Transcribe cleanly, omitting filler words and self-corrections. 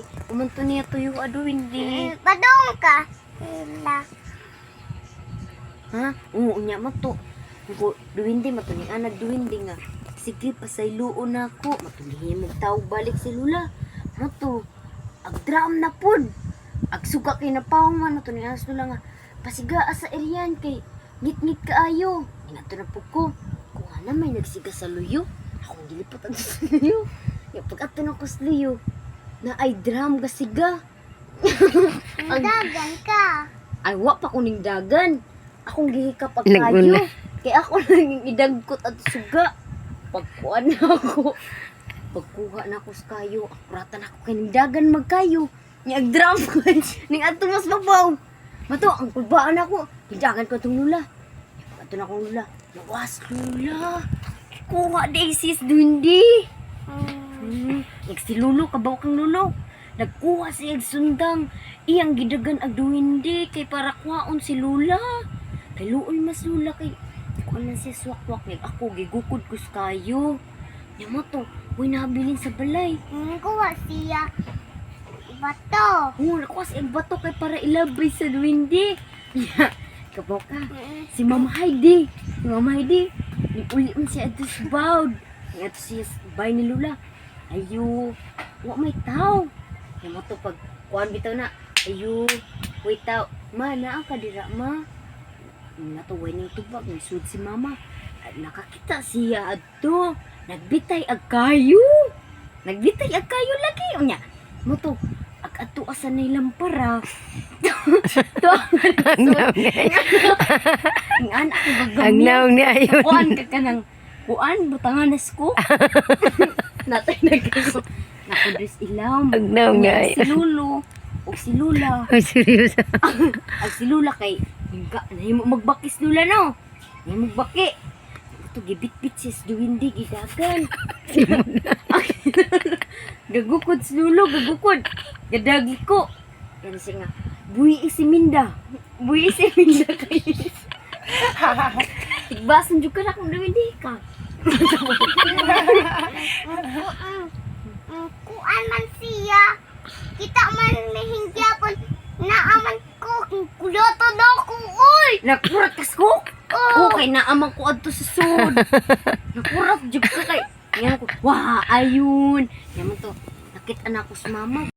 kay umanto niya tuyo ado hindi. Padong ka. Sila. Ha? Oo, nya mato. Ko duwindi mato ni anak duwindi nga. Sige pasayloon nako. Matulihin mo tawag balik si Lula. Mato. Agdram na pud. Agsuga kay napawang man to ni anas Lula nga. Pasiga sa eriyan kay ngit-ngit kaayo. Inato na pud ko. Kung ana may nagsiga sa luyo. Akong gilipot ang sa luyo. Ya pag-ato na ko sa luyo. Na ay dram gasiga. Dagan ka. Ay wa pa kuning dagan. Akong gihikap pag kayo. Kaya ako nang idagkot at suga. Pagkuha na ako. Pagkuha na ako sa kayo. Akuratan ako kaning dagan magkayo. Niag-drum ko. Ning ato mas mabaw. Mato, ang kulbaan ako. Hidagan ko itong Lula. Ato na akong Lula. Nawas Lula. Kuha day sis dundi. Nagsilulo, kabaw kang lulo. Nagkuha si sundang. Iyang gidagan ag duwindi. Kay para kuhaon si Lula. Kay luoy mas Lula kay kung ano siya swak-wak niya, ako gigukod ko sa kayo. Yan mo to, huwag nabilin sa balay. Kuha siya. Bato. Oo, nakuha siya bato kay para ilabay sa duwindi. Kabaw ka, si Mama Heidi. Si Mama Heidi, uli mo siya ito sa bawd. Ito siya sa bay ni Lula. Ayo, wak may tao. Yan mo to, pag kuhan bitaw na. Ayo, wait tao. Ma, naa ka dira, ma. Natuway ng tubag, nisud si Mama. At nakakita siya adto. Nagbitay ag kayo. Nagbitay ag kayo lagi. Unya, mo to, ag ato asa na lampara. To, ang anak ko gagamit. Ang naong ni ayon. Kuan ka ka ng, kuan, butanganas ko. Natay nagkaso. Nakudres ilam. Ang naong ni Unya, si ayon. Lulu. O si Lula. Ay, seryoso. Ag si Lula kay nahimo magbakis Lula no. Nahimo magbaki. Ito gibit-bit sis duwindi gidagan. Gagukod si Lulo, gagukod. Gadagi ko. Yan siya nga. Buhi si Minda. Buhi si Minda kay. Igbasan jud ka na kung duwindi ka. Kuan man siya. Kita man mahingyapon. Naaman ko. Kuloto daw ko. Uy! Nakurat kas ko. Okay, naamang ko adto sa sud. Nakurat jud ka kay. Yan ko. Wah, ayun. Yan mo to. Nakita na ako sa Mama.